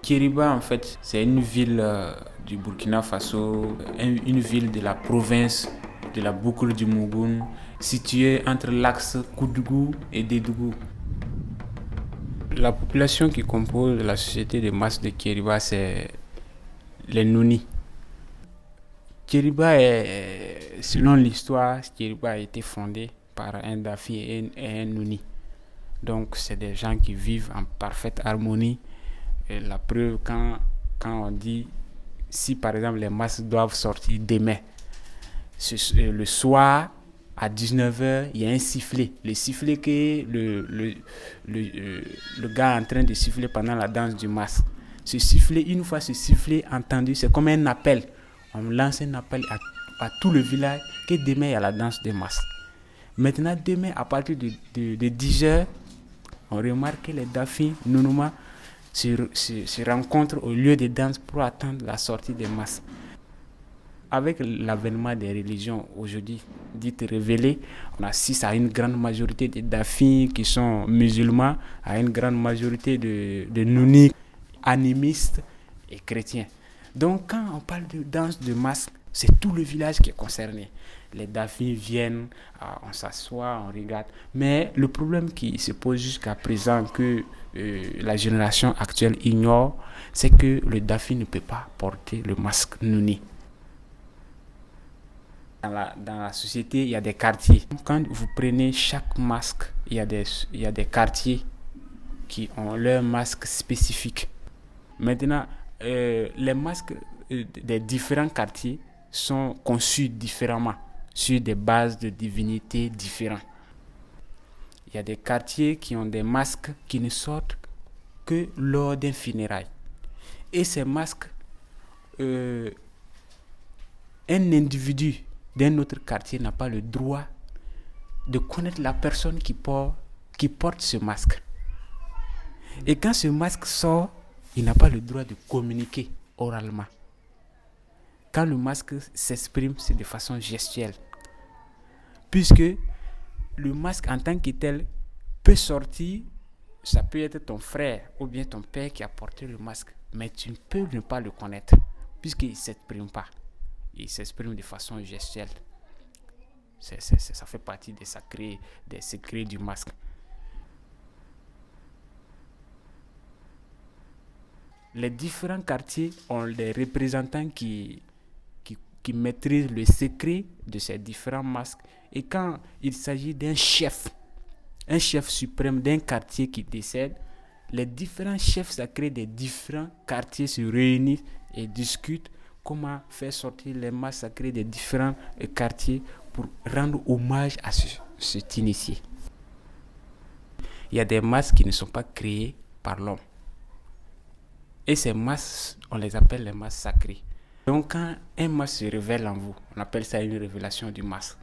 Kiriba, en fait, c'est une ville du Burkina Faso, une ville de la province de la boucle du Mougoun, située entre l'axe Koudougou et Dédougou. La population qui compose la société de masse de Kiriba, c'est les Nouni. Selon l'histoire, Kiriba a été fondé par un Dafi et un Nouni. Donc, c'est des gens qui vivent en parfaite harmonie. Et la preuve, quand on dit, si par exemple les masses doivent sortir demain, le soir, à 19h, il y a un sifflet. Le sifflet que le gars est en train de siffler pendant la danse du masque. Ce sifflet, une fois ce sifflet entendu, c'est comme un appel. On lance un appel à tout le village que demain, il y a la danse des masques. Maintenant, demain, à partir de 10h, on remarque que les Dafi, Nounouma, se rencontrent au lieu de danse pour attendre la sortie des masses. Avec l'avènement des religions aujourd'hui dites révélées, on assiste à une grande majorité de Dafi qui sont musulmans, à une grande majorité de Nouni, animistes et chrétiens. Donc quand on parle de danse de masque, c'est tout le village qui est concerné. Les Dafi viennent, on s'assoit, on regarde. Mais le problème qui se pose jusqu'à présent, que la génération actuelle ignore, c'est que le Dafi ne peut pas porter le masque Nouni. Dans la société, il y a des quartiers. Quand vous prenez chaque masque, il y a des quartiers qui ont leur masque spécifique. Maintenant, les masques des différents quartiers sont conçus différemment, sur des bases de divinités différentes. Il y a des quartiers qui ont des masques qui ne sortent que lors d'un funérail. Et ces masques, un individu d'un autre quartier n'a pas le droit de connaître la personne qui porte ce masque. Et quand ce masque sort, il n'a pas le droit de communiquer oralement. Quand le masque s'exprime, c'est de façon gestuelle. Puisque le masque en tant que tel peut sortir, ça peut être ton frère ou bien ton père qui a porté le masque, mais tu ne peux ne pas le connaître, puisqu'il ne s'exprime pas. Il s'exprime de façon gestuelle. Ça fait partie des secrets du masque. Les différents quartiers ont des représentants qui maîtrisent le secret de ces différents masques. Et quand il s'agit d'un chef suprême d'un quartier qui décède, les différents chefs sacrés des différents quartiers se réunissent et discutent comment faire sortir les masques sacrés des différents quartiers pour rendre hommage à cet initié. Il y a des masques qui ne sont pas créés par l'homme. Et ces masques, on les appelle les masques sacrés. Donc quand un masque se révèle en vous, on appelle ça une révélation du masque.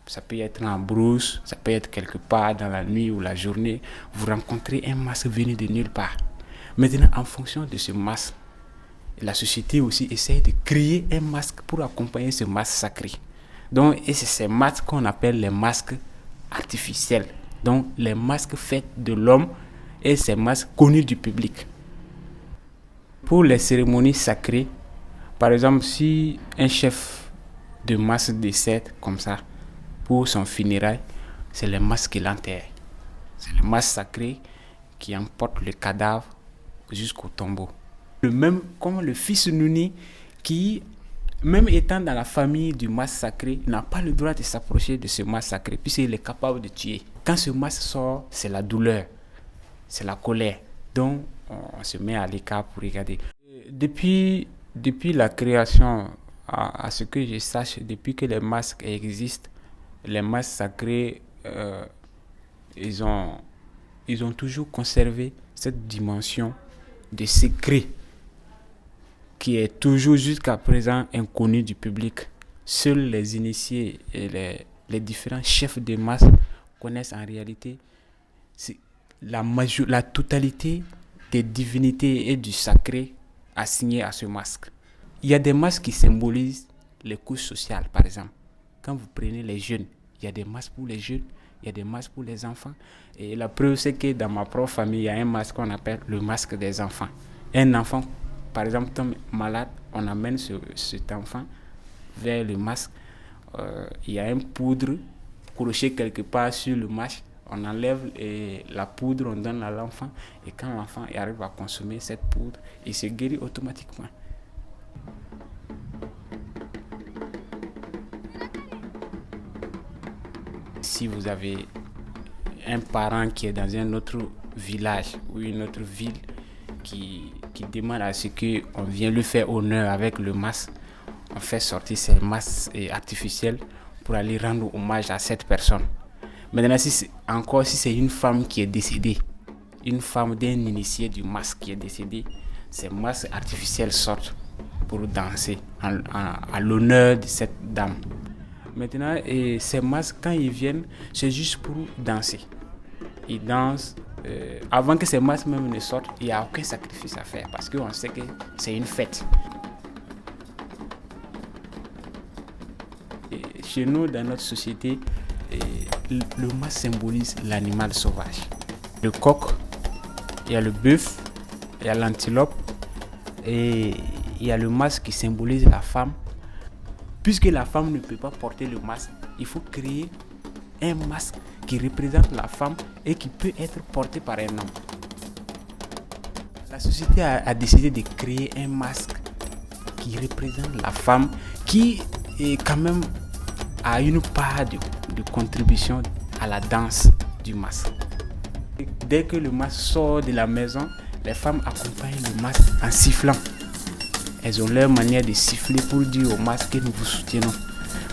Ça peut être en brousse, ça peut être quelque part dans la nuit ou la journée. Vous rencontrez un masque venu de nulle part. Maintenant, en fonction de ce masque, la société aussi essaie de créer un masque pour accompagner ce masque sacré. Donc, et c'est ces masques qu'on appelle les masques artificiels. Donc, les masques faits de l'homme et ces masques connus du public. Pour les cérémonies sacrées, par exemple, si un chef de masque décède comme ça, pour son funérail, c'est le masque qui l'enterre. C'est le masque sacré qui emporte le cadavre jusqu'au tombeau. Même comme le fils Nouni qui, même étant dans la famille du masque sacré, n'a pas le droit de s'approcher de ce masque sacré puisqu'il est capable de tuer. Quand ce masque sort, c'est la douleur, c'est la colère. Donc, on se met à l'écart pour regarder. Depuis la création, à ce que je sache, depuis que les masques existent, les masques sacrés, ils ont toujours conservé cette dimension de secret qui est toujours jusqu'à présent inconnue du public. Seuls les initiés et les différents chefs de masques connaissent en réalité la totalité des divinités et du sacré assigné à ce masque. Il y a des masques qui symbolisent les couches sociales, par exemple. Quand vous prenez les jeunes, il y a des masques pour les jeunes, il y a des masques pour les enfants. Et la preuve, c'est que dans ma propre famille, il y a un masque qu'on appelle le masque des enfants. un enfant, par exemple, tombe malade, on amène cet enfant vers le masque. Il y a une poudre crochée quelque part sur le masque. On enlève la poudre, on donne à l'enfant. Et quand l'enfant arrive à consommer cette poudre, il se guérit automatiquement. Si vous avez un parent qui est dans un autre village ou une autre ville qui demande à ce qu'on vienne lui faire honneur avec le masque, on fait sortir ces masques artificiels pour aller rendre hommage à cette personne. Maintenant, si c'est une femme qui est décédée, une femme d'un initié du masque qui est décédé, ces masques artificiels sortent pour danser à l'honneur de cette dame. Maintenant, ces masques, quand ils viennent, c'est juste pour danser. Ils dansent. Avant que ces masques même ne sortent, il n'y a aucun sacrifice à faire parce qu'on sait que c'est une fête. Et chez nous, dans notre société, le masque symbolise l'animal sauvage. Le coq, il y a le bœuf, il y a l'antilope et il y a le masque qui symbolise la femme. Puisque la femme ne peut pas porter le masque, il faut créer un masque qui représente la femme et qui peut être porté par un homme. La société a décidé de créer un masque qui représente la femme, qui est quand même a une part de contribution à la danse du masque. Dès que le masque sort de la maison, les femmes accompagnent le masque en sifflant. Elles ont leur manière de siffler pour dire au masque que nous vous soutenons.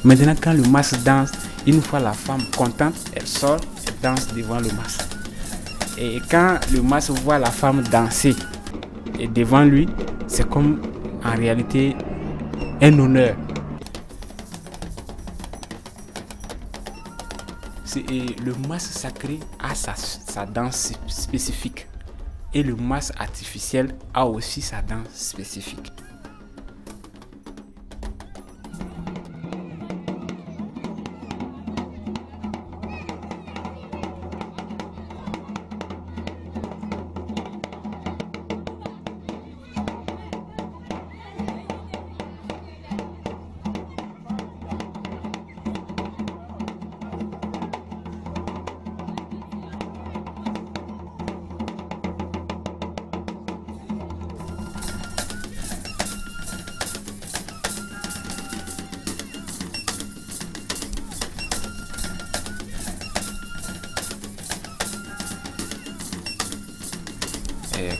Maintenant, quand le masque danse, une fois la femme contente, elle sort, elle danse devant le masque. Et quand le masque voit la femme danser et devant lui, c'est comme en réalité un honneur. Le masque sacré a sa danse spécifique et le masque artificiel a aussi sa danse spécifique.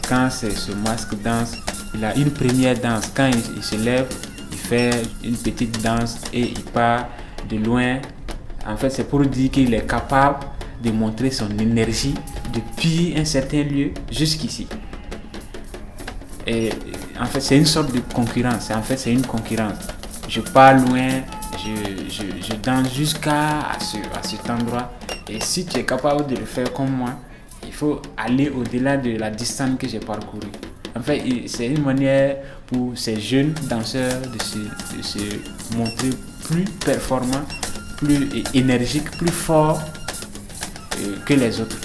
Quand ce masque danse, il a une première danse. Quand il se lève, il fait une petite danse et il part de loin. En fait, c'est pour dire qu'il est capable de montrer son énergie depuis un certain lieu jusqu'ici. Et en fait, c'est une sorte de concurrence. En fait, c'est une concurrence. Je pars loin, je danse jusqu'à cet endroit. Et si tu es capable de le faire comme moi, il faut aller au-delà de la distance que j'ai parcourue. En fait, c'est une manière pour ces jeunes danseurs de se montrer plus performants, plus énergiques, plus forts que les autres.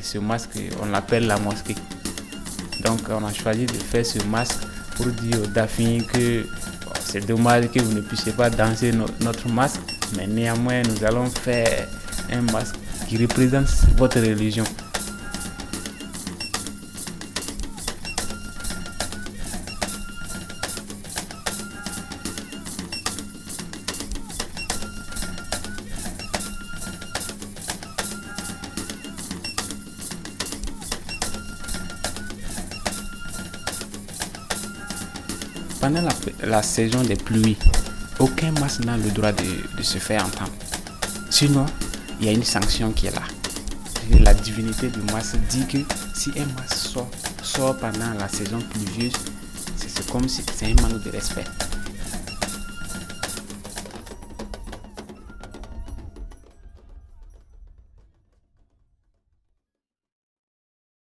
Ce masque, on l'appelle la mosquée. Donc on a choisi de faire ce masque pour dire aux Dafins que c'est dommage que vous ne puissiez pas danser notre masque, mais néanmoins nous allons faire un masque qui représente votre religion. Pendant la saison des pluies, aucun masque n'a le droit de se faire entendre. Sinon, il y a une sanction qui est là. La divinité du masque dit que si un masque sort pendant la saison pluvieuse, c'est comme si c'est un manque de respect.